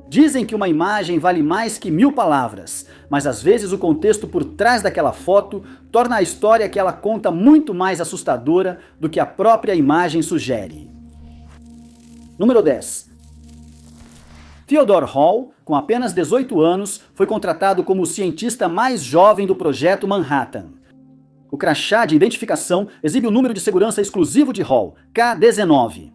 Dizem que uma imagem vale mais que 1000 palavras, mas às vezes o contexto por trás daquela foto torna a história que ela conta muito mais assustadora do que a própria imagem sugere. Número 10. Theodore Hall, com apenas 18 anos, foi contratado como o cientista mais jovem do Projeto Manhattan. O crachá de identificação exibe o número de segurança exclusivo de Hall, K-19.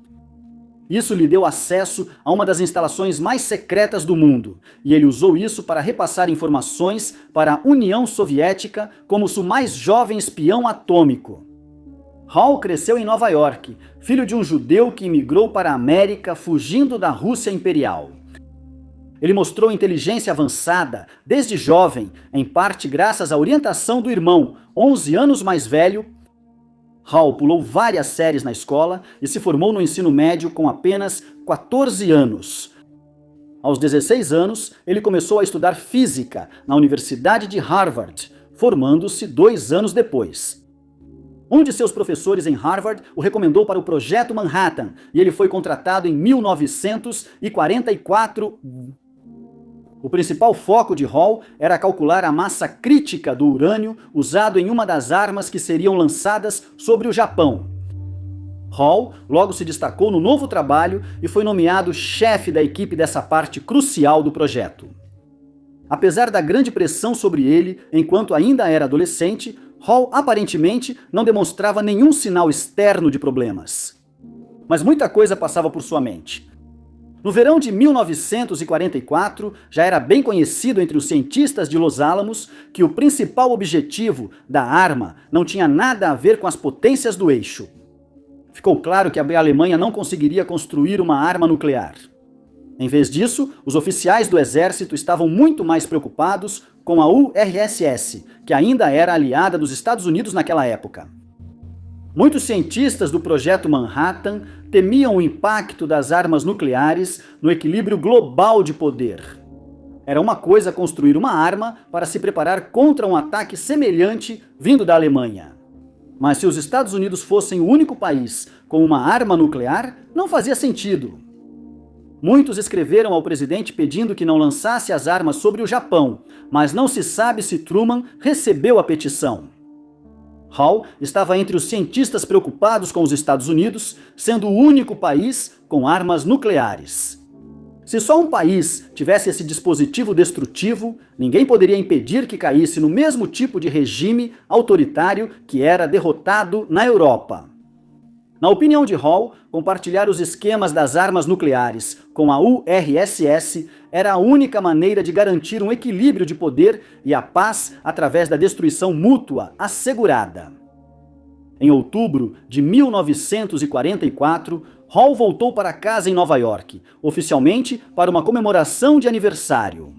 Isso lhe deu acesso a uma das instalações mais secretas do mundo, e ele usou isso para repassar informações para a União Soviética como o mais jovem espião atômico. Hall cresceu em Nova York, filho de um judeu que imigrou para a América fugindo da Rússia Imperial. Ele mostrou inteligência avançada desde jovem, em parte graças à orientação do irmão, 11 anos mais velho. Hall pulou várias séries na escola e se formou no ensino médio com apenas 14 anos. Aos 16 anos, ele começou a estudar física na Universidade de Harvard, formando-se 2 anos depois. Um de seus professores em Harvard o recomendou para o Projeto Manhattan e ele foi contratado em 1944. O principal foco de Hall era calcular a massa crítica do urânio usado em uma das armas que seriam lançadas sobre o Japão. Hall logo se destacou no novo trabalho e foi nomeado chefe da equipe dessa parte crucial do projeto. Apesar da grande pressão sobre ele enquanto ainda era adolescente, Hall aparentemente não demonstrava nenhum sinal externo de problemas. Mas muita coisa passava por sua mente. No verão de 1944, já era bem conhecido entre os cientistas de Los Alamos que o principal objetivo da arma não tinha nada a ver com as potências do eixo. Ficou claro que a Alemanha não conseguiria construir uma arma nuclear. Em vez disso, os oficiais do exército estavam muito mais preocupados com a URSS, que ainda era aliada dos Estados Unidos naquela época. Muitos cientistas do Projeto Manhattan temiam o impacto das armas nucleares no equilíbrio global de poder. Era uma coisa construir uma arma para se preparar contra um ataque semelhante vindo da Alemanha. Mas se os Estados Unidos fossem o único país com uma arma nuclear, não fazia sentido. Muitos escreveram ao presidente pedindo que não lançasse as armas sobre o Japão, mas não se sabe se Truman recebeu a petição. Hall estava entre os cientistas preocupados com os Estados Unidos, sendo o único país com armas nucleares. Se só um país tivesse esse dispositivo destrutivo, ninguém poderia impedir que caísse no mesmo tipo de regime autoritário que era derrotado na Europa. Na opinião de Hall, compartilhar os esquemas das armas nucleares com a URSS era a única maneira de garantir um equilíbrio de poder e a paz através da destruição mútua assegurada. Em outubro de 1944, Hall voltou para casa em Nova York, oficialmente para uma comemoração de aniversário.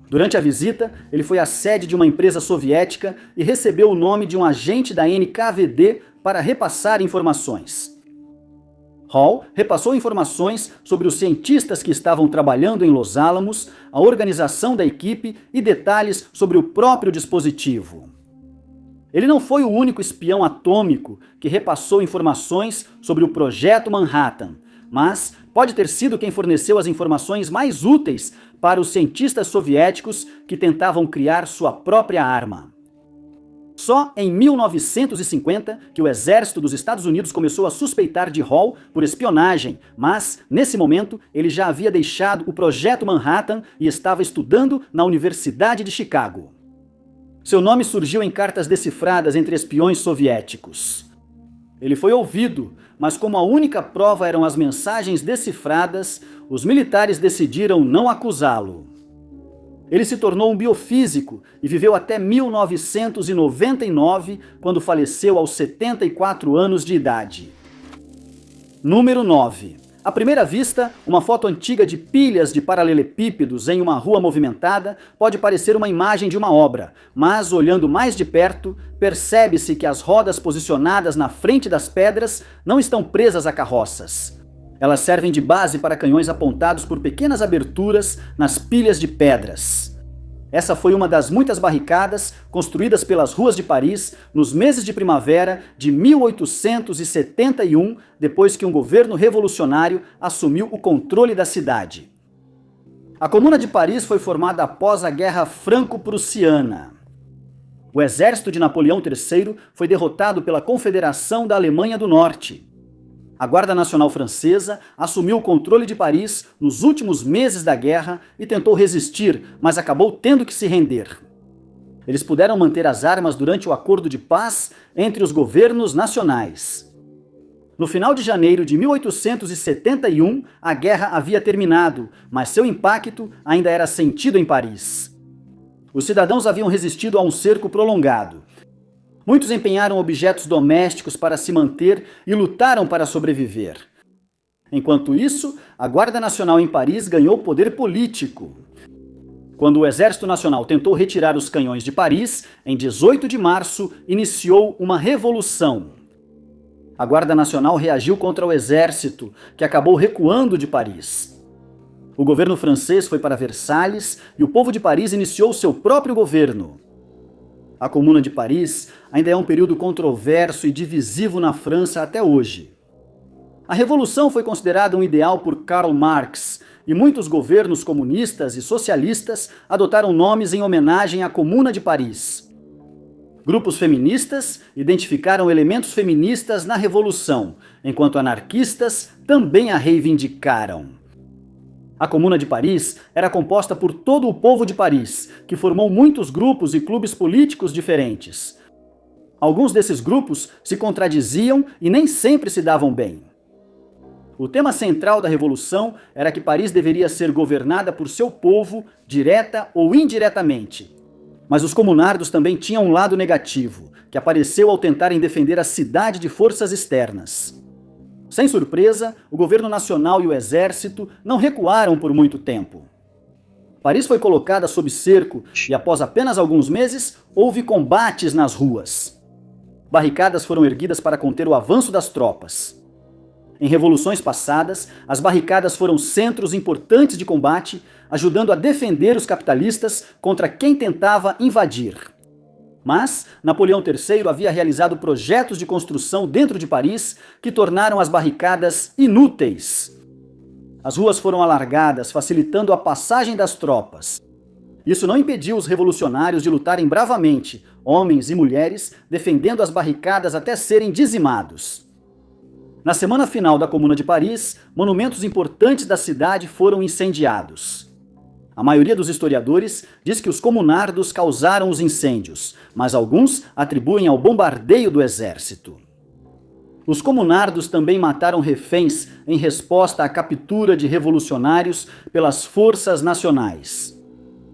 Durante a visita, ele foi à sede de uma empresa soviética e recebeu o nome de um agente da NKVD para repassar informações. Hall repassou informações sobre os cientistas que estavam trabalhando em Los Alamos, a organização da equipe e detalhes sobre o próprio dispositivo. Ele não foi o único espião atômico que repassou informações sobre o Projeto Manhattan, mas pode ter sido quem forneceu as informações mais úteis para os cientistas soviéticos que tentavam criar sua própria arma. Só em 1950 que o exército dos Estados Unidos começou a suspeitar de Hall por espionagem, mas, nesse momento, ele já havia deixado o Projeto Manhattan e estava estudando na Universidade de Chicago. Seu nome surgiu em cartas decifradas entre espiões soviéticos. Ele foi ouvido, mas como a única prova eram as mensagens decifradas, os militares decidiram não acusá-lo. Ele se tornou um biofísico e viveu até 1999, quando faleceu aos 74 anos de idade. Número 9. À primeira vista, uma foto antiga de pilhas de paralelepípedos em uma rua movimentada pode parecer uma imagem de uma obra, mas olhando mais de perto, percebe-se que as rodas posicionadas na frente das pedras não estão presas a carroças. Elas servem de base para canhões apontados por pequenas aberturas nas pilhas de pedras. Essa foi uma das muitas barricadas construídas pelas ruas de Paris nos meses de primavera de 1871, depois que um governo revolucionário assumiu o controle da cidade. A Comuna de Paris foi formada após a Guerra Franco-Prussiana. O exército de Napoleão III foi derrotado pela Confederação da Alemanha do Norte. A Guarda Nacional Francesa assumiu o controle de Paris nos últimos meses da guerra e tentou resistir, mas acabou tendo que se render. Eles puderam manter as armas durante o acordo de paz entre os governos nacionais. No final de janeiro de 1871, a guerra havia terminado, mas seu impacto ainda era sentido em Paris. Os cidadãos haviam resistido a um cerco prolongado. Muitos empenharam objetos domésticos para se manter e lutaram para sobreviver. Enquanto isso, a Guarda Nacional em Paris ganhou poder político. Quando o Exército Nacional tentou retirar os canhões de Paris, em 18 de março, iniciou uma revolução. A Guarda Nacional reagiu contra o exército, que acabou recuando de Paris. O governo francês foi para Versalhes e o povo de Paris iniciou seu próprio governo. A Comuna de Paris ainda é um período controverso e divisivo na França até hoje. A Revolução foi considerada um ideal por Karl Marx, e muitos governos comunistas e socialistas adotaram nomes em homenagem à Comuna de Paris. Grupos feministas identificaram elementos feministas na Revolução, enquanto anarquistas também a reivindicaram. A Comuna de Paris era composta por todo o povo de Paris, que formou muitos grupos e clubes políticos diferentes. Alguns desses grupos se contradiziam e nem sempre se davam bem. O tema central da Revolução era que Paris deveria ser governada por seu povo, direta ou indiretamente. Mas os comunardos também tinham um lado negativo, que apareceu ao tentarem defender a cidade de forças externas. Sem surpresa, o governo nacional e o exército não recuaram por muito tempo. Paris foi colocada sob cerco e, após apenas alguns meses, houve combates nas ruas. Barricadas foram erguidas para conter o avanço das tropas. Em revoluções passadas, as barricadas foram centros importantes de combate, ajudando a defender os capitalistas contra quem tentava invadir. Mas Napoleão III havia realizado projetos de construção dentro de Paris que tornaram as barricadas inúteis. As ruas foram alargadas, facilitando a passagem das tropas. Isso não impediu os revolucionários de lutarem bravamente, homens e mulheres, defendendo as barricadas até serem dizimados. Na semana final da Comuna de Paris, monumentos importantes da cidade foram incendiados. A maioria dos historiadores diz que os comunardos causaram os incêndios, mas alguns atribuem ao bombardeio do exército. Os comunardos também mataram reféns em resposta à captura de revolucionários pelas forças nacionais.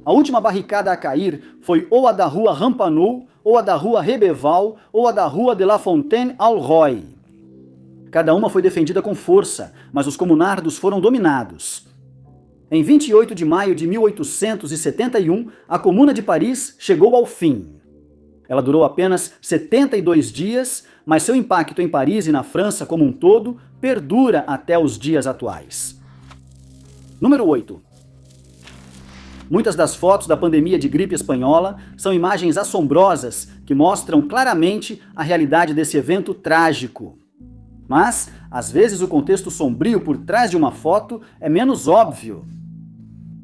A última barricada a cair foi ou a da rua Rampanou, ou a da rua Rebeval, ou a da rua de La Fontaine-au-Roy. Cada uma foi defendida com força, mas os comunardos foram dominados. Em 28 de maio de 1871, a Comuna de Paris chegou ao fim. Ela durou apenas 72 dias, mas seu impacto em Paris e na França como um todo perdura até os dias atuais. Número 8. Muitas das fotos da pandemia de gripe espanhola são imagens assombrosas que mostram claramente a realidade desse evento trágico. Mas, às vezes, o contexto sombrio por trás de uma foto é menos óbvio.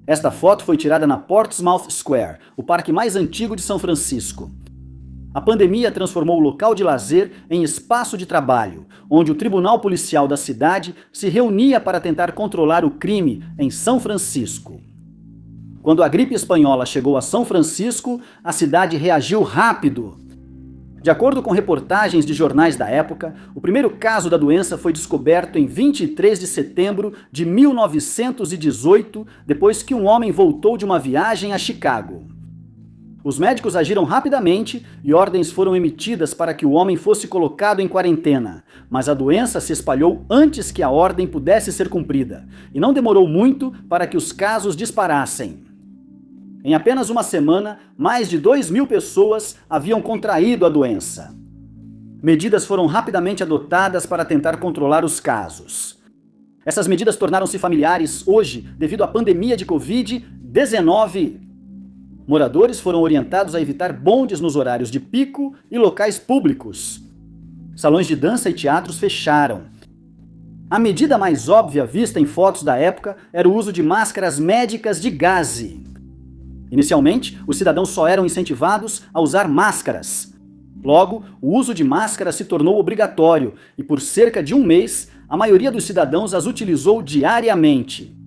Esta foto foi tirada na Portsmouth Square, o parque mais antigo de São Francisco. A pandemia transformou o local de lazer em espaço de trabalho, onde o tribunal policial da cidade se reunia para tentar controlar o crime em São Francisco. Quando a gripe espanhola chegou a São Francisco, a cidade reagiu rápido. De acordo com reportagens de jornais da época, o primeiro caso da doença foi descoberto em 23 de setembro de 1918, depois que um homem voltou de uma viagem a Chicago. Os médicos agiram rapidamente e ordens foram emitidas para que o homem fosse colocado em quarentena, mas a doença se espalhou antes que a ordem pudesse ser cumprida, e não demorou muito para que os casos disparassem. Em apenas uma semana, mais de 2.000 pessoas haviam contraído a doença. Medidas foram rapidamente adotadas para tentar controlar os casos. Essas medidas tornaram-se familiares hoje devido à pandemia de Covid-19. Moradores foram orientados a evitar bondes nos horários de pico e locais públicos. Salões de dança e teatros fecharam. A medida mais óbvia vista em fotos da época era o uso de máscaras médicas de gaze. Inicialmente, os cidadãos só eram incentivados a usar máscaras. Logo, o uso de máscaras se tornou obrigatório e por cerca de um mês, a maioria dos cidadãos as utilizou diariamente.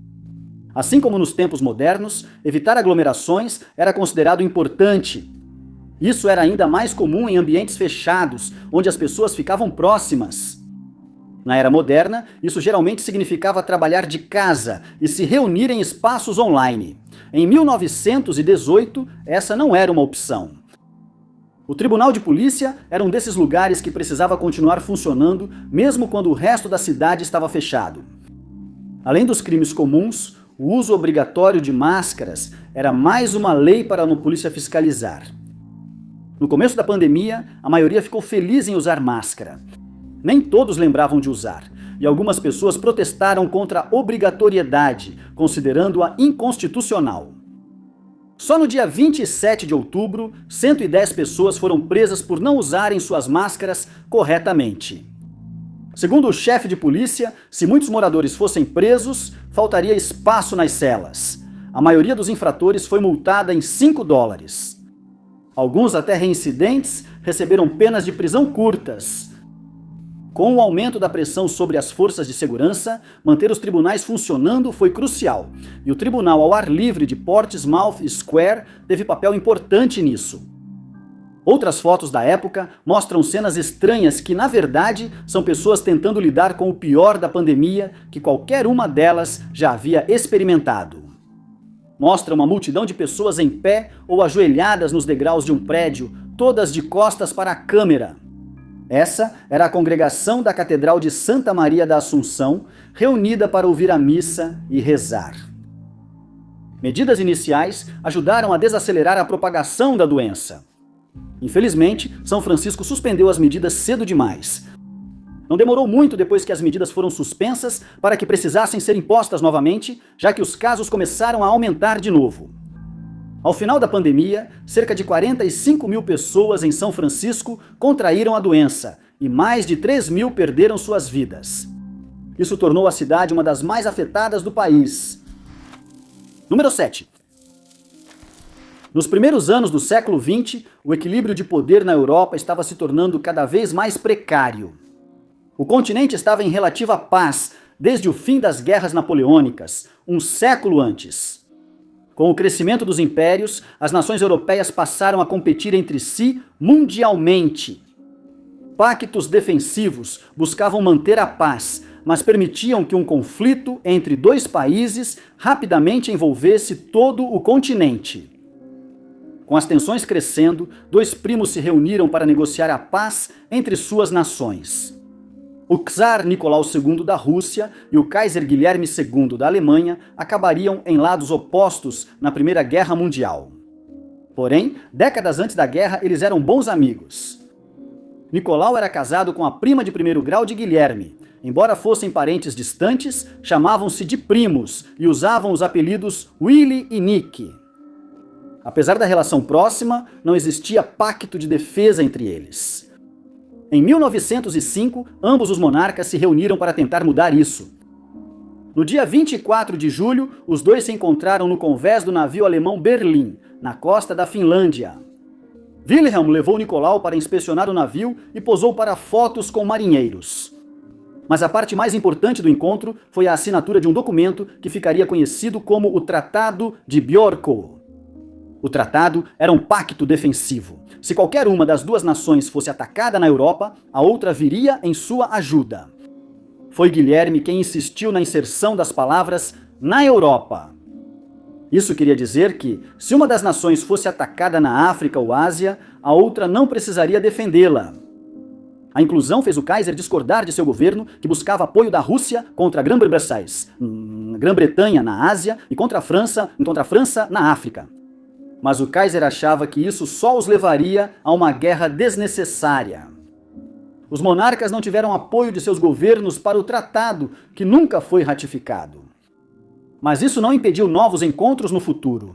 Assim como nos tempos modernos, evitar aglomerações era considerado importante. Isso era ainda mais comum em ambientes fechados, onde as pessoas ficavam próximas. Na era moderna, isso geralmente significava trabalhar de casa e se reunir em espaços online. Em 1918, essa não era uma opção. O Tribunal de Polícia era um desses lugares que precisava continuar funcionando, mesmo quando o resto da cidade estava fechado. Além dos crimes comuns, o uso obrigatório de máscaras era mais uma lei para a polícia fiscalizar. No começo da pandemia, a maioria ficou feliz em usar máscara. Nem todos lembravam de usar, e algumas pessoas protestaram contra a obrigatoriedade, considerando-a inconstitucional. Só no dia 27 de outubro, 110 pessoas foram presas por não usarem suas máscaras corretamente. Segundo o chefe de polícia, se muitos moradores fossem presos, faltaria espaço nas celas. A maioria dos infratores foi multada em $5. Alguns, até reincidentes, receberam penas de prisão curtas. Com o aumento da pressão sobre as forças de segurança, manter os tribunais funcionando foi crucial, e o tribunal ao ar livre de Portsmouth Square teve papel importante nisso. Outras fotos da época mostram cenas estranhas que, na verdade, são pessoas tentando lidar com o pior da pandemia que qualquer uma delas já havia experimentado. Mostra uma multidão de pessoas em pé ou ajoelhadas nos degraus de um prédio, todas de costas para a câmera. Essa era a congregação da Catedral de Santa Maria da Assunção, reunida para ouvir a missa e rezar. Medidas iniciais ajudaram a desacelerar a propagação da doença. Infelizmente, São Francisco suspendeu as medidas cedo demais. Não demorou muito depois que as medidas foram suspensas para que precisassem ser impostas novamente, já que os casos começaram a aumentar de novo. Ao final da pandemia, cerca de 45 mil pessoas em São Francisco contraíram a doença e mais de 3 mil perderam suas vidas. Isso tornou a cidade uma das mais afetadas do país. Número 7. Nos primeiros anos do século XX, o equilíbrio de poder na Europa estava se tornando cada vez mais precário. O continente estava em relativa paz desde o fim das guerras napoleônicas, um século antes. Com o crescimento dos impérios, as nações europeias passaram a competir entre si mundialmente. Pactos defensivos buscavam manter a paz, mas permitiam que um conflito entre dois países rapidamente envolvesse todo o continente. Com as tensões crescendo, dois primos se reuniram para negociar a paz entre suas nações. O czar Nicolau II da Rússia e o Kaiser Guilherme II da Alemanha acabariam em lados opostos na Primeira Guerra Mundial. Porém, décadas antes da guerra, eles eram bons amigos. Nicolau era casado com a prima de primeiro grau de Guilherme. Embora fossem parentes distantes, chamavam-se de primos e usavam os apelidos Willy e Nick. Apesar da relação próxima, não existia pacto de defesa entre eles. Em 1905, ambos os monarcas se reuniram para tentar mudar isso. No dia 24 de julho, os dois se encontraram no convés do navio alemão Berlim, na costa da Finlândia. Wilhelm levou Nicolau para inspecionar o navio e posou para fotos com marinheiros. Mas a parte mais importante do encontro foi a assinatura de um documento que ficaria conhecido como o Tratado de Björkö. O tratado era um pacto defensivo. Se qualquer uma das duas nações fosse atacada na Europa, a outra viria em sua ajuda. Foi Guilherme quem insistiu na inserção das palavras "na Europa". Isso queria dizer que, se uma das nações fosse atacada na África ou Ásia, a outra não precisaria defendê-la. A inclusão fez o Kaiser discordar de seu governo, que buscava apoio da Rússia contra a Grã-Bretanha na Ásia e contra a França na África. Mas o Kaiser achava que isso só os levaria a uma guerra desnecessária. Os monarcas não tiveram apoio de seus governos para o tratado, que nunca foi ratificado. Mas isso não impediu novos encontros no futuro.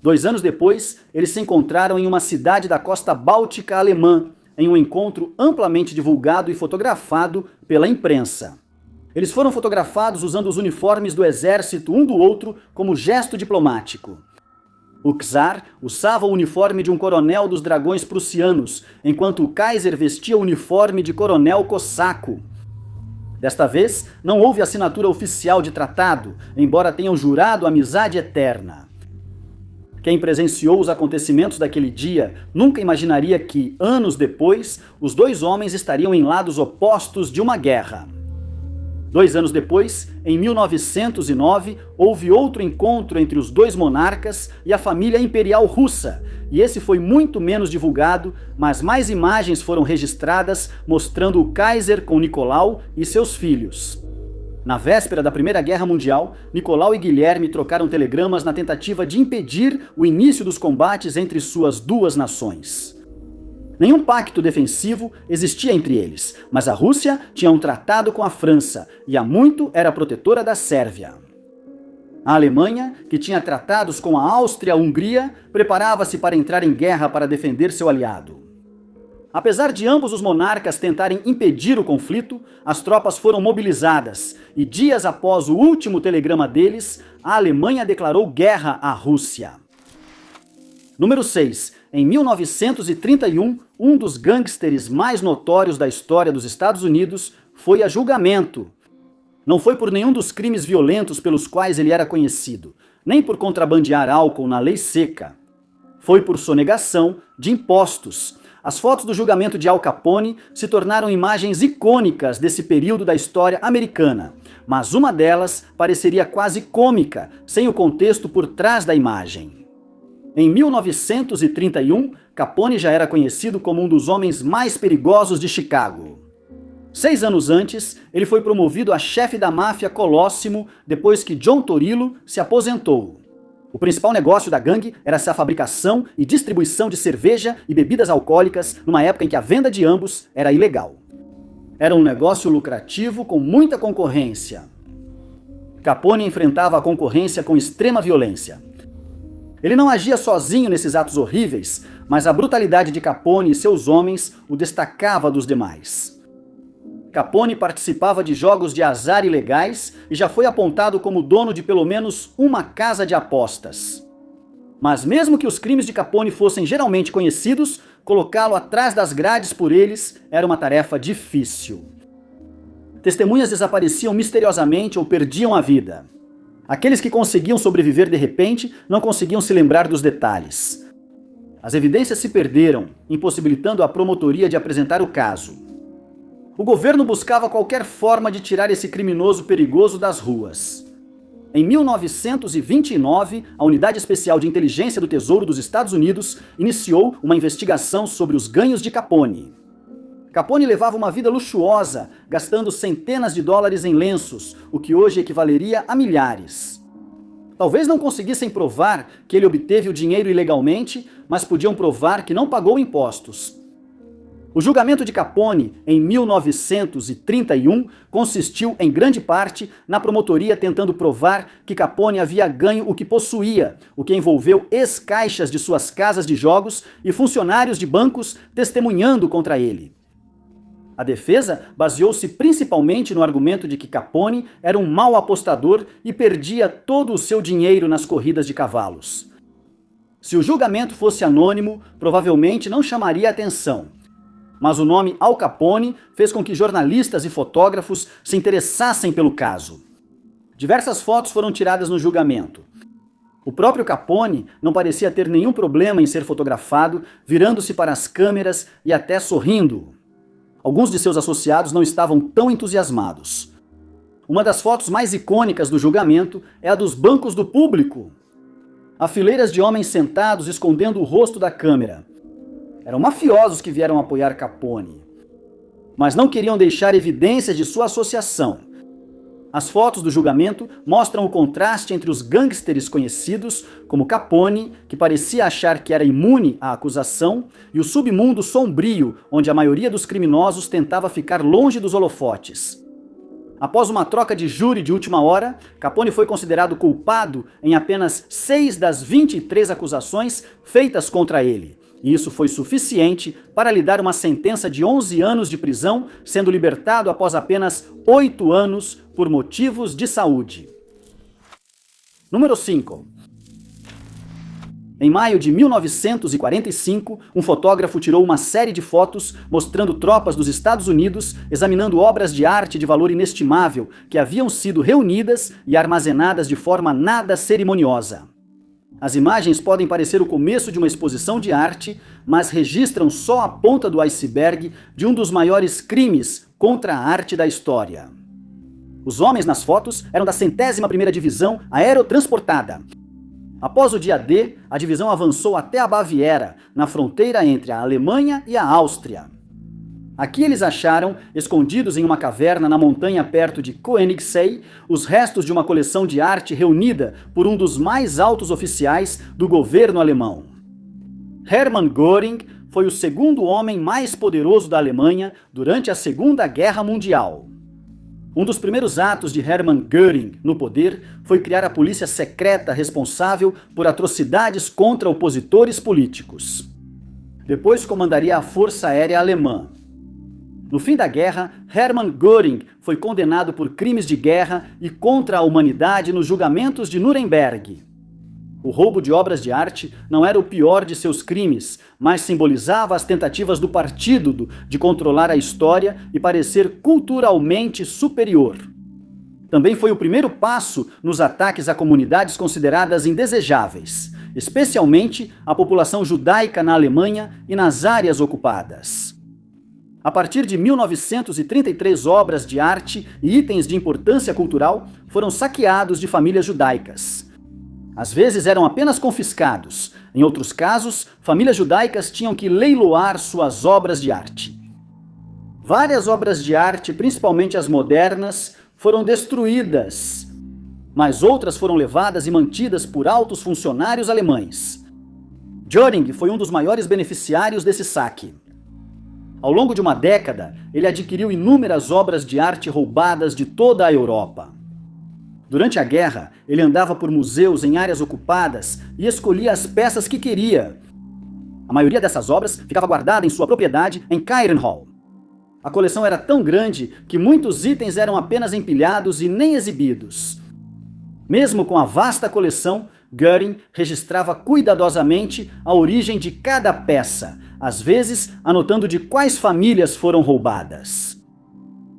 2 anos depois, eles se encontraram em uma cidade da costa báltica alemã, em um encontro amplamente divulgado e fotografado pela imprensa. Eles foram fotografados usando os uniformes do exército um do outro como gesto diplomático. O czar usava o uniforme de um coronel dos dragões prussianos, enquanto o Kaiser vestia o uniforme de coronel cossaco. Desta vez, não houve assinatura oficial de tratado, embora tenham jurado amizade eterna. Quem presenciou os acontecimentos daquele dia nunca imaginaria que, anos depois, os dois homens estariam em lados opostos de uma guerra. 2 anos depois, em 1909, houve outro encontro entre os dois monarcas e a família imperial russa, e esse foi muito menos divulgado, mas mais imagens foram registradas mostrando o Kaiser com Nicolau e seus filhos. Na véspera da Primeira Guerra Mundial, Nicolau e Guilherme trocaram telegramas na tentativa de impedir o início dos combates entre suas duas nações. Nenhum pacto defensivo existia entre eles, mas a Rússia tinha um tratado com a França e há muito era protetora da Sérvia. A Alemanha, que tinha tratados com a Áustria-Hungria, preparava-se para entrar em guerra para defender seu aliado. Apesar de ambos os monarcas tentarem impedir o conflito, as tropas foram mobilizadas e dias após o último telegrama deles, a Alemanha declarou guerra à Rússia. Número 6. Em 1931, um dos gangsters mais notórios da história dos Estados Unidos foi a julgamento. Não foi por nenhum dos crimes violentos pelos quais ele era conhecido, nem por contrabandear álcool na lei seca. Foi por sonegação de impostos. As fotos do julgamento de Al Capone se tornaram imagens icônicas desse período da história americana, mas uma delas pareceria quase cômica, sem o contexto por trás da imagem. Em 1931, Capone já era conhecido como um dos homens mais perigosos de Chicago. 6 anos antes, ele foi promovido a chefe da máfia Colosimo depois que John Torrillo se aposentou. O principal negócio da gangue era a fabricação e distribuição de cerveja e bebidas alcoólicas numa época em que a venda de ambos era ilegal. Era um negócio lucrativo com muita concorrência. Capone enfrentava a concorrência com extrema violência. Ele não agia sozinho nesses atos horríveis, mas a brutalidade de Capone e seus homens o destacava dos demais. Capone participava de jogos de azar ilegais e já foi apontado como dono de pelo menos uma casa de apostas. Mas mesmo que os crimes de Capone fossem geralmente conhecidos, colocá-lo atrás das grades por eles era uma tarefa difícil. Testemunhas desapareciam misteriosamente ou perdiam a vida. Aqueles que conseguiam sobreviver de repente não conseguiam se lembrar dos detalhes. As evidências se perderam, impossibilitando a promotoria de apresentar o caso. O governo buscava qualquer forma de tirar esse criminoso perigoso das ruas. Em 1929, a Unidade Especial de Inteligência do Tesouro dos Estados Unidos iniciou uma investigação sobre os ganhos de Capone. Capone levava uma vida luxuosa, gastando centenas de dólares em lenços, o que hoje equivaleria a milhares. Talvez não conseguissem provar que ele obteve o dinheiro ilegalmente, mas podiam provar que não pagou impostos. O julgamento de Capone, em 1931, consistiu em grande parte na promotoria tentando provar que Capone havia ganho o que possuía, o que envolveu ex-caixas de suas casas de jogos e funcionários de bancos testemunhando contra ele. A defesa baseou-se principalmente no argumento de que Capone era um mau apostador e perdia todo o seu dinheiro nas corridas de cavalos. Se o julgamento fosse anônimo, provavelmente não chamaria atenção. Mas o nome Al Capone fez com que jornalistas e fotógrafos se interessassem pelo caso. Diversas fotos foram tiradas no julgamento. O próprio Capone não parecia ter nenhum problema em ser fotografado, virando-se para as câmeras e até sorrindo. Alguns de seus associados não estavam tão entusiasmados. Uma das fotos mais icônicas do julgamento é a dos bancos do público. Há fileiras de homens sentados escondendo o rosto da câmera. Eram mafiosos que vieram apoiar Capone, mas não queriam deixar evidências de sua associação. As fotos do julgamento mostram o contraste entre os gangsters conhecidos como Capone, que parecia achar que era imune à acusação, e o submundo sombrio, onde a maioria dos criminosos tentava ficar longe dos holofotes. Após uma troca de júri de última hora, Capone foi considerado culpado em apenas 6 das 23 acusações feitas contra ele. E isso foi suficiente para lhe dar uma sentença de 11 anos de prisão, sendo libertado após apenas 8 anos por motivos de saúde. Número 5. Em maio de 1945, um fotógrafo tirou uma série de fotos mostrando tropas dos Estados Unidos examinando obras de arte de valor inestimável que haviam sido reunidas e armazenadas de forma nada cerimoniosa. As imagens podem parecer o começo de uma exposição de arte, mas registram só a ponta do iceberg de um dos maiores crimes contra a arte da história. Os homens nas fotos eram da 101ª Divisão Aerotransportada. Após o dia D, a divisão avançou até a Baviera, na fronteira entre a Alemanha e a Áustria. Aqui eles acharam, escondidos em uma caverna na montanha perto de Königssee, os restos de uma coleção de arte reunida por um dos mais altos oficiais do governo alemão. Hermann Göring foi o segundo homem mais poderoso da Alemanha durante a Segunda Guerra Mundial. Um dos primeiros atos de Hermann Göring no poder foi criar a polícia secreta responsável por atrocidades contra opositores políticos. Depois comandaria a Força Aérea Alemã. No fim da guerra, Hermann Göring foi condenado por crimes de guerra e contra a humanidade nos julgamentos de Nuremberg. O roubo de obras de arte não era o pior de seus crimes, mas simbolizava as tentativas do partido de controlar a história e parecer culturalmente superior. Também foi o primeiro passo nos ataques a comunidades consideradas indesejáveis, especialmente a população judaica na Alemanha e nas áreas ocupadas. A partir de 1933, obras de arte e itens de importância cultural foram saqueados de famílias judaicas. Às vezes eram apenas confiscados. Em outros casos, famílias judaicas tinham que leiloar suas obras de arte. Várias obras de arte, principalmente as modernas, foram destruídas, mas outras foram levadas e mantidas por altos funcionários alemães. Göring foi um dos maiores beneficiários desse saque. Ao longo de uma década, ele adquiriu inúmeras obras de arte roubadas de toda a Europa. Durante a guerra, ele andava por museus em áreas ocupadas e escolhia as peças que queria. A maioria dessas obras ficava guardada em sua propriedade em Keirenhall. A coleção era tão grande que muitos itens eram apenas empilhados e nem exibidos. Mesmo com a vasta coleção, Göring registrava cuidadosamente a origem de cada peça, às vezes anotando de quais famílias foram roubadas.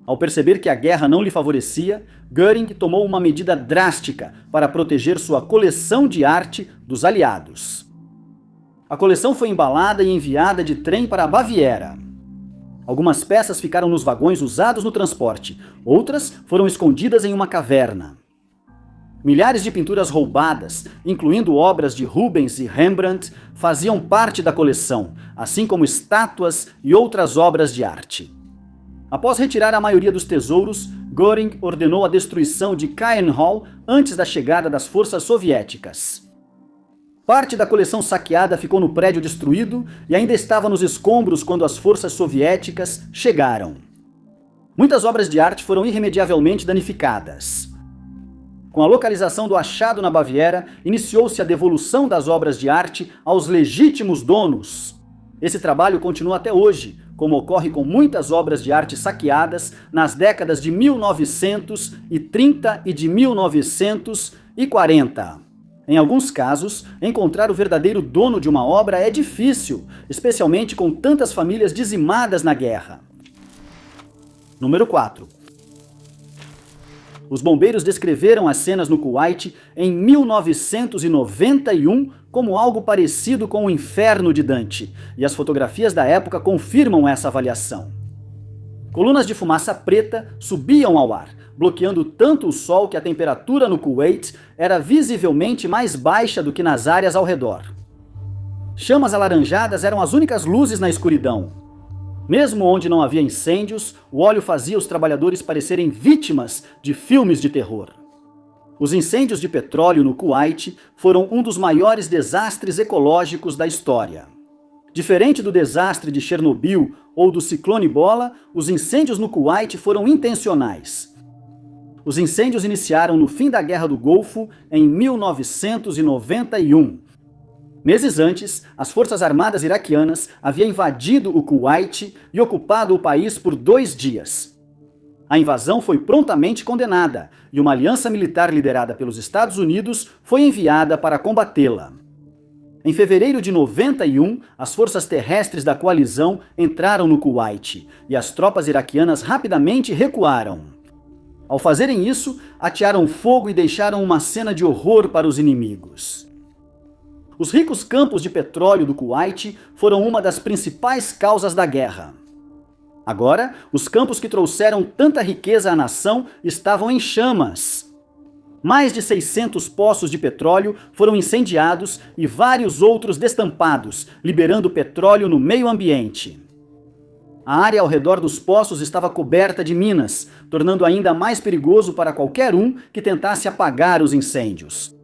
Ao perceber que a guerra não lhe favorecia, Göring tomou uma medida drástica para proteger sua coleção de arte dos aliados. A coleção foi embalada e enviada de trem para a Baviera. Algumas peças ficaram nos vagões usados no transporte, outras foram escondidas em uma caverna. Milhares de pinturas roubadas, incluindo obras de Rubens e Rembrandt, faziam parte da coleção, assim como estátuas e outras obras de arte. Após retirar a maioria dos tesouros, Göring ordenou a destruição de Keirenhall antes da chegada das forças soviéticas. Parte da coleção saqueada ficou no prédio destruído e ainda estava nos escombros quando as forças soviéticas chegaram. Muitas obras de arte foram irremediavelmente danificadas. Com a localização do achado na Baviera, iniciou-se a devolução das obras de arte aos legítimos donos. Esse trabalho continua até hoje, como ocorre com muitas obras de arte saqueadas nas décadas de 1930 e de 1940. Em alguns casos, encontrar o verdadeiro dono de uma obra é difícil, especialmente com tantas famílias dizimadas na guerra. Número 4. Os bombeiros descreveram as cenas no Kuwait em 1991 como algo parecido com o Inferno de Dante, e as fotografias da época confirmam essa avaliação. Colunas de fumaça preta subiam ao ar, bloqueando tanto o sol que a temperatura no Kuwait era visivelmente mais baixa do que nas áreas ao redor. Chamas alaranjadas eram as únicas luzes na escuridão. Mesmo onde não havia incêndios, o óleo fazia os trabalhadores parecerem vítimas de filmes de terror. Os incêndios de petróleo no Kuwait foram um dos maiores desastres ecológicos da história. Diferente do desastre de Chernobyl ou do ciclone Bola, os incêndios no Kuwait foram intencionais. Os incêndios iniciaram no fim da Guerra do Golfo, em 1991. Meses antes, as forças armadas iraquianas haviam invadido o Kuwait e ocupado o país por 2 dias. A invasão foi prontamente condenada e uma aliança militar liderada pelos Estados Unidos foi enviada para combatê-la. Em fevereiro de 91, as forças terrestres da coalizão entraram no Kuwait e as tropas iraquianas rapidamente recuaram. Ao fazerem isso, atearam fogo e deixaram uma cena de horror para os inimigos. Os ricos campos de petróleo do Kuwait foram uma das principais causas da guerra. Agora, os campos que trouxeram tanta riqueza à nação estavam em chamas. Mais de 600 poços de petróleo foram incendiados e vários outros destampados, liberando petróleo no meio ambiente. A área ao redor dos poços estava coberta de minas, tornando ainda mais perigoso para qualquer um que tentasse apagar os incêndios.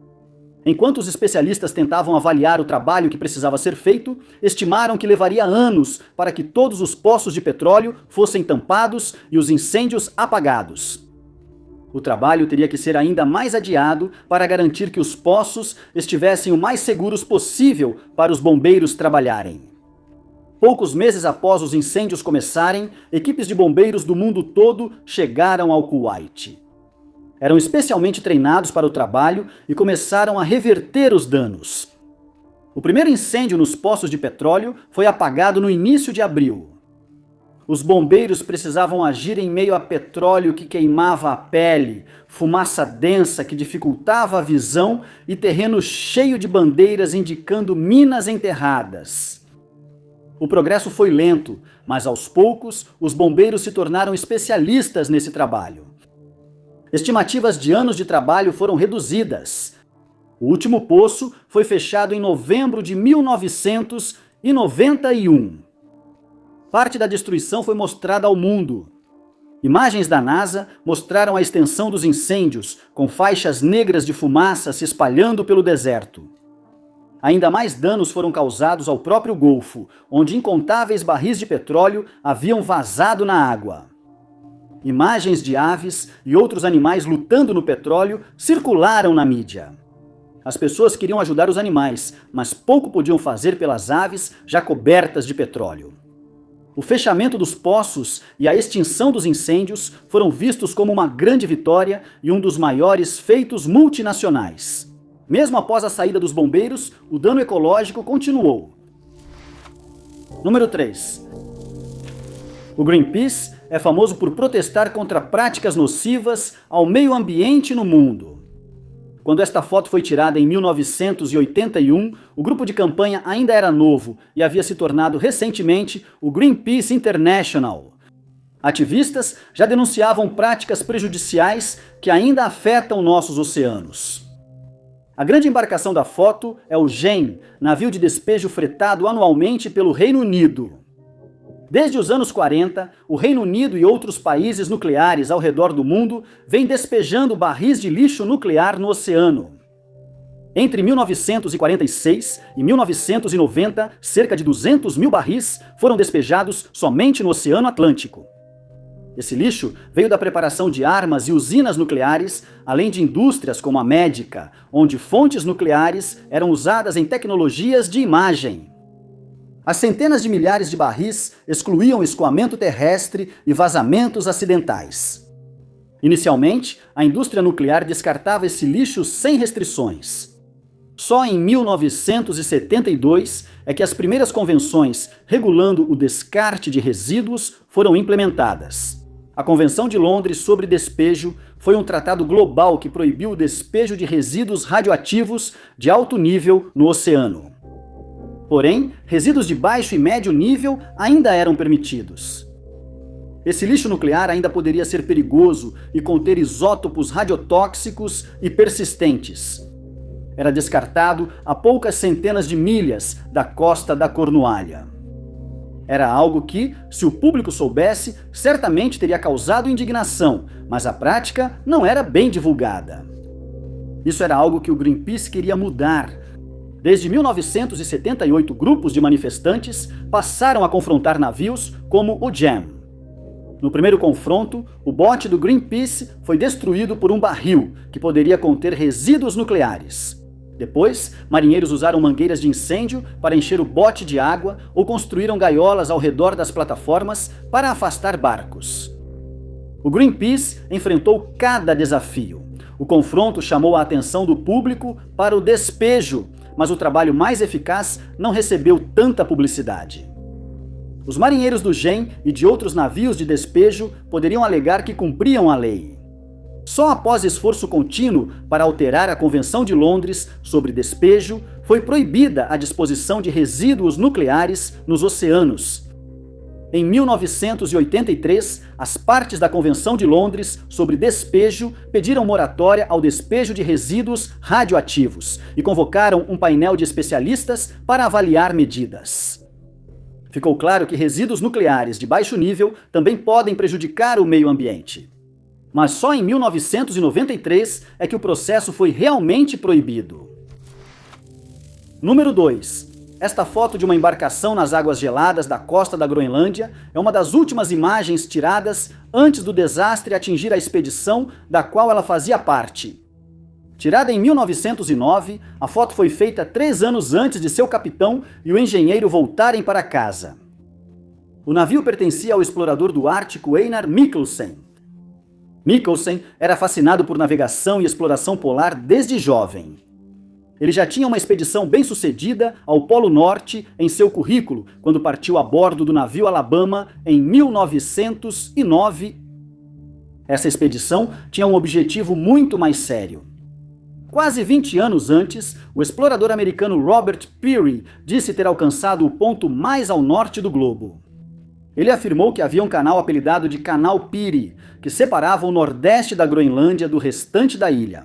Enquanto os especialistas tentavam avaliar o trabalho que precisava ser feito, estimaram que levaria anos para que todos os poços de petróleo fossem tampados e os incêndios apagados. O trabalho teria que ser ainda mais adiado para garantir que os poços estivessem o mais seguros possível para os bombeiros trabalharem. Poucos meses após os incêndios começarem, equipes de bombeiros do mundo todo chegaram ao Kuwait. Eram especialmente treinados para o trabalho e começaram a reverter os danos. O primeiro incêndio nos poços de petróleo foi apagado no início de abril. Os bombeiros precisavam agir em meio a petróleo que queimava a pele, fumaça densa que dificultava a visão e terreno cheio de bandeiras indicando minas enterradas. O progresso foi lento, mas aos poucos os bombeiros se tornaram especialistas nesse trabalho. Estimativas de anos de trabalho foram reduzidas. O último poço foi fechado em novembro de 1991. Parte da destruição foi mostrada ao mundo. Imagens da NASA mostraram a extensão dos incêndios, com faixas negras de fumaça se espalhando pelo deserto. Ainda mais danos foram causados ao próprio Golfo, onde incontáveis barris de petróleo haviam vazado na água. Imagens de aves e outros animais lutando no petróleo circularam na mídia. As pessoas queriam ajudar os animais, mas pouco podiam fazer pelas aves já cobertas de petróleo. O fechamento dos poços e a extinção dos incêndios foram vistos como uma grande vitória e um dos maiores feitos multinacionais. Mesmo após a saída dos bombeiros, o dano ecológico continuou. Número 3. O Greenpeace é famoso por protestar contra práticas nocivas ao meio ambiente no mundo. Quando esta foto foi tirada em 1981, o grupo de campanha ainda era novo e havia se tornado recentemente o Greenpeace International. Ativistas já denunciavam práticas prejudiciais que ainda afetam nossos oceanos. A grande embarcação da foto é o GEM, navio de despejo fretado anualmente pelo Reino Unido. Desde os anos 40, o Reino Unido e outros países nucleares ao redor do mundo vêm despejando barris de lixo nuclear no oceano. Entre 1946 e 1990, cerca de 200 mil barris foram despejados somente no Oceano Atlântico. Esse lixo veio da preparação de armas e usinas nucleares, além de indústrias como a médica, onde fontes nucleares eram usadas em tecnologias de imagem. As centenas de milhares de barris excluíam escoamento terrestre e vazamentos acidentais. Inicialmente, a indústria nuclear descartava esse lixo sem restrições. Só em 1972 é que as primeiras convenções regulando o descarte de resíduos foram implementadas. A Convenção de Londres sobre Despejo foi um tratado global que proibiu o despejo de resíduos radioativos de alto nível no oceano. Porém, resíduos de baixo e médio nível ainda eram permitidos. Esse lixo nuclear ainda poderia ser perigoso e conter isótopos radiotóxicos e persistentes. Era descartado a poucas centenas de milhas da costa da Cornualha. Era algo que, se o público soubesse, certamente teria causado indignação, mas a prática não era bem divulgada. Isso era algo que o Greenpeace queria mudar. Desde 1978, grupos de manifestantes passaram a confrontar navios como o GEM. No primeiro confronto, o bote do Greenpeace foi destruído por um barril que poderia conter resíduos nucleares. Depois, marinheiros usaram mangueiras de incêndio para encher o bote de água ou construíram gaiolas ao redor das plataformas para afastar barcos. O Greenpeace enfrentou cada desafio. O confronto chamou a atenção do público para o despejo, mas o trabalho mais eficaz não recebeu tanta publicidade. Os marinheiros do GEM e de outros navios de despejo poderiam alegar que cumpriam a lei. Só após esforço contínuo para alterar a Convenção de Londres sobre despejo, foi proibida a disposição de resíduos nucleares nos oceanos. Em 1983, as partes da Convenção de Londres sobre despejo pediram moratória ao despejo de resíduos radioativos e convocaram um painel de especialistas para avaliar medidas. Ficou claro que resíduos nucleares de baixo nível também podem prejudicar o meio ambiente. Mas só em 1993 é que o processo foi realmente proibido. Número 2. Esta foto de uma embarcação nas águas geladas da costa da Groenlândia é uma das últimas imagens tiradas antes do desastre atingir a expedição da qual ela fazia parte. Tirada em 1909, a foto foi feita 3 anos antes de seu capitão e o engenheiro voltarem para casa. O navio pertencia ao explorador do Ártico Einar Mikkelsen. Mikkelsen era fascinado por navegação e exploração polar desde jovem. Ele já tinha uma expedição bem-sucedida ao Polo Norte em seu currículo, quando partiu a bordo do navio Alabama em 1909. Essa expedição tinha um objetivo muito mais sério. Quase 20 anos antes, o explorador americano Robert Peary disse ter alcançado o ponto mais ao norte do globo. Ele afirmou que havia um canal apelidado de Canal Peary, que separava o nordeste da Groenlândia do restante da ilha.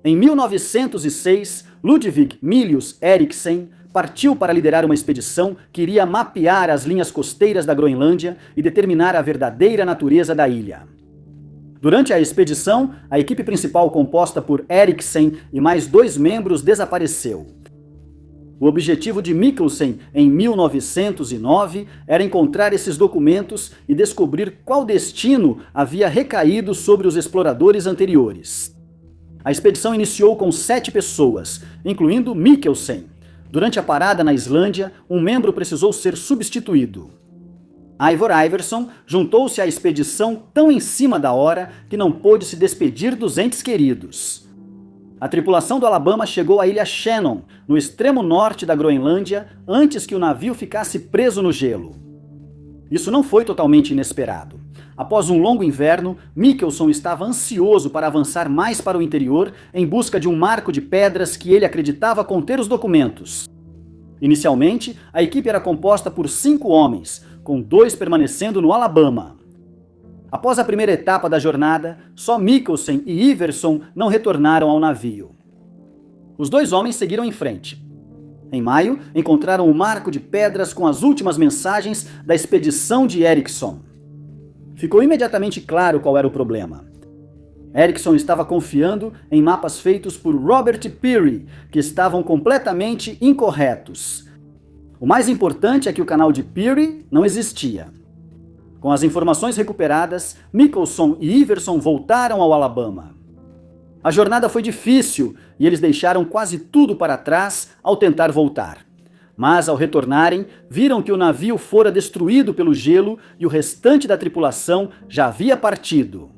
Em 1906, Ludvig Mylius Erichsen partiu para liderar uma expedição que iria mapear as linhas costeiras da Groenlândia e determinar a verdadeira natureza da ilha. Durante a expedição, a equipe principal composta por Erichsen e mais 2 membros desapareceu. O objetivo de Mikkelsen em 1909 era encontrar esses documentos e descobrir qual destino havia recaído sobre os exploradores anteriores. A expedição iniciou com 7 pessoas, incluindo Mikkelsen. Durante a parada na Islândia, um membro precisou ser substituído. Eivor Iverson juntou-se à expedição tão em cima da hora que não pôde se despedir dos entes queridos. A tripulação do Alabama chegou à ilha Shannon, no extremo norte da Groenlândia, antes que o navio ficasse preso no gelo. Isso não foi totalmente inesperado. Após um longo inverno, Mikkelsen estava ansioso para avançar mais para o interior em busca de um marco de pedras que ele acreditava conter os documentos. Inicialmente, a equipe era composta por 5 homens, com 2 permanecendo no Alabama. Após a primeira etapa da jornada, só Mikkelsen e Iverson não retornaram ao navio. Os 2 homens seguiram em frente. Em maio, encontraram o marco de pedras com as últimas mensagens da expedição de Erichsen. Ficou imediatamente claro qual era o problema. Erichsen estava confiando em mapas feitos por Robert Peary, que estavam completamente incorretos. O mais importante é que o canal de Peary não existia. Com as informações recuperadas, Mikkelsen e Iverson voltaram ao Alabama. A jornada foi difícil e eles deixaram quase tudo para trás ao tentar voltar. Mas, ao retornarem, viram que o navio fora destruído pelo gelo e o restante da tripulação já havia partido.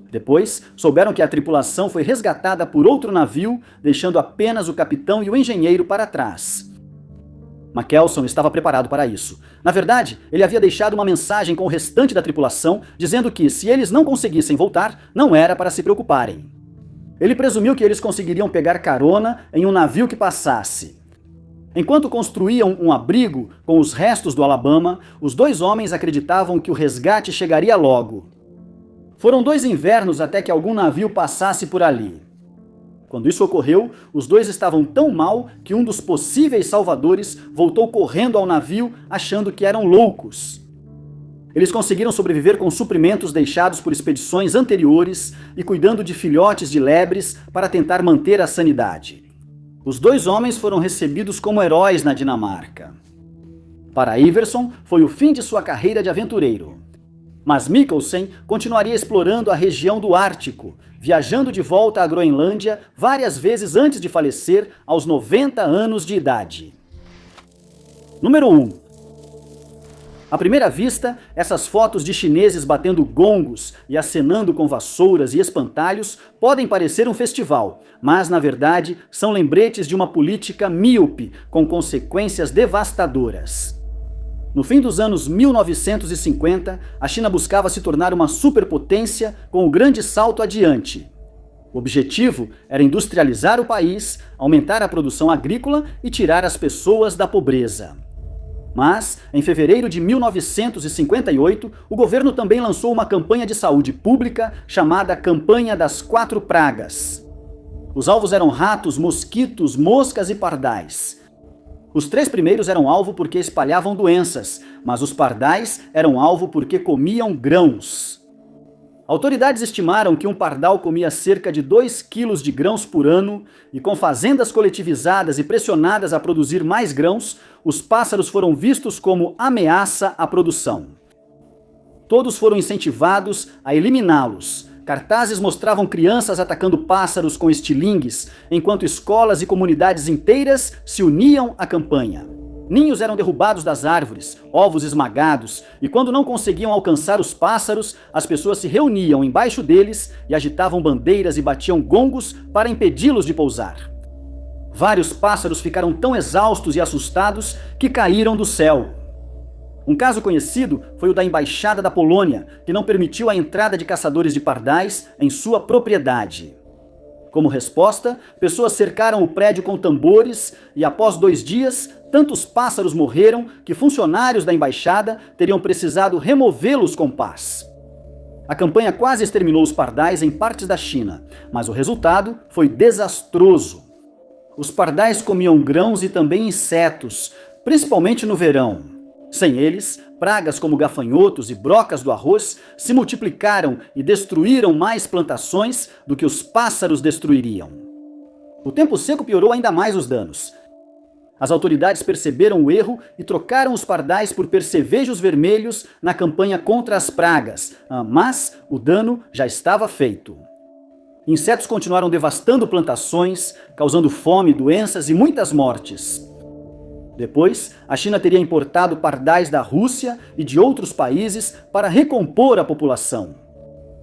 Depois, souberam que a tripulação foi resgatada por outro navio, deixando apenas o capitão e o engenheiro para trás. Mikkelsen estava preparado para isso. Na verdade, ele havia deixado uma mensagem com o restante da tripulação, dizendo que, se eles não conseguissem voltar, não era para se preocuparem. Ele presumiu que eles conseguiriam pegar carona em um navio que passasse. Enquanto construíam um abrigo com os restos do Alabama, os 2 homens acreditavam que o resgate chegaria logo. Foram 2 invernos até que algum navio passasse por ali. Quando isso ocorreu, os 2 estavam tão mal que um dos possíveis salvadores voltou correndo ao navio achando que eram loucos. Eles conseguiram sobreviver com suprimentos deixados por expedições anteriores e cuidando de filhotes de lebres para tentar manter a sanidade. Os 2 homens foram recebidos como heróis na Dinamarca. Para Iverson, foi o fim de sua carreira de aventureiro. Mas Mikkelsen continuaria explorando a região do Ártico, viajando de volta à Groenlândia várias vezes antes de falecer aos 90 anos de idade. Número 1. À primeira vista, essas fotos de chineses batendo gongos e acenando com vassouras e espantalhos podem parecer um festival, mas na verdade são lembretes de uma política míope com consequências devastadoras. No fim dos anos 1950, a China buscava se tornar uma superpotência com o grande salto adiante. O objetivo era industrializar o país, aumentar a produção agrícola e tirar as pessoas da pobreza. Mas, em fevereiro de 1958, o governo também lançou uma campanha de saúde pública chamada Campanha das Quatro Pragas. Os alvos eram ratos, mosquitos, moscas e pardais. Os 3 primeiros eram alvo porque espalhavam doenças, mas os pardais eram alvo porque comiam grãos. Autoridades estimaram que um pardal comia cerca de 2 quilos de grãos por ano, e com fazendas coletivizadas e pressionadas a produzir mais grãos, os pássaros foram vistos como ameaça à produção. Todos foram incentivados a eliminá-los. Cartazes mostravam crianças atacando pássaros com estilingues, enquanto escolas e comunidades inteiras se uniam à campanha. Ninhos eram derrubados das árvores, ovos esmagados, e quando não conseguiam alcançar os pássaros, as pessoas se reuniam embaixo deles e agitavam bandeiras e batiam gongos para impedi-los de pousar. Vários pássaros ficaram tão exaustos e assustados que caíram do céu. Um caso conhecido foi o da Embaixada da Polônia, que não permitiu a entrada de caçadores de pardais em sua propriedade. Como resposta, pessoas cercaram o prédio com tambores e, após 2 dias, tantos pássaros morreram que funcionários da embaixada teriam precisado removê-los com pás. A campanha quase exterminou os pardais em partes da China, mas o resultado foi desastroso. Os pardais comiam grãos e também insetos, principalmente no verão. Sem eles, pragas como gafanhotos e brocas do arroz se multiplicaram e destruíram mais plantações do que os pássaros destruiriam. O tempo seco piorou ainda mais os danos. As autoridades perceberam o erro e trocaram os pardais por percevejos vermelhos na campanha contra as pragas, mas o dano já estava feito. Insetos continuaram devastando plantações, causando fome, doenças e muitas mortes. Depois, a China teria importado pardais da Rússia e de outros países para recompor a população.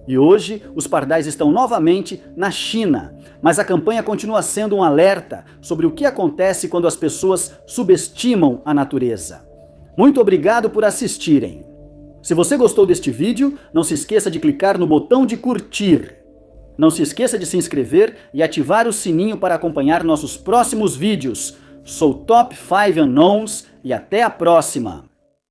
E hoje, os pardais estão novamente na China, mas a campanha continua sendo um alerta sobre o que acontece quando as pessoas subestimam a natureza. Muito obrigado por assistirem. Se você gostou deste vídeo, não se esqueça de clicar no botão de curtir. Não se esqueça de se inscrever e ativar o sininho para acompanhar nossos próximos vídeos. Sou Top 5 Unknowns e até a próxima!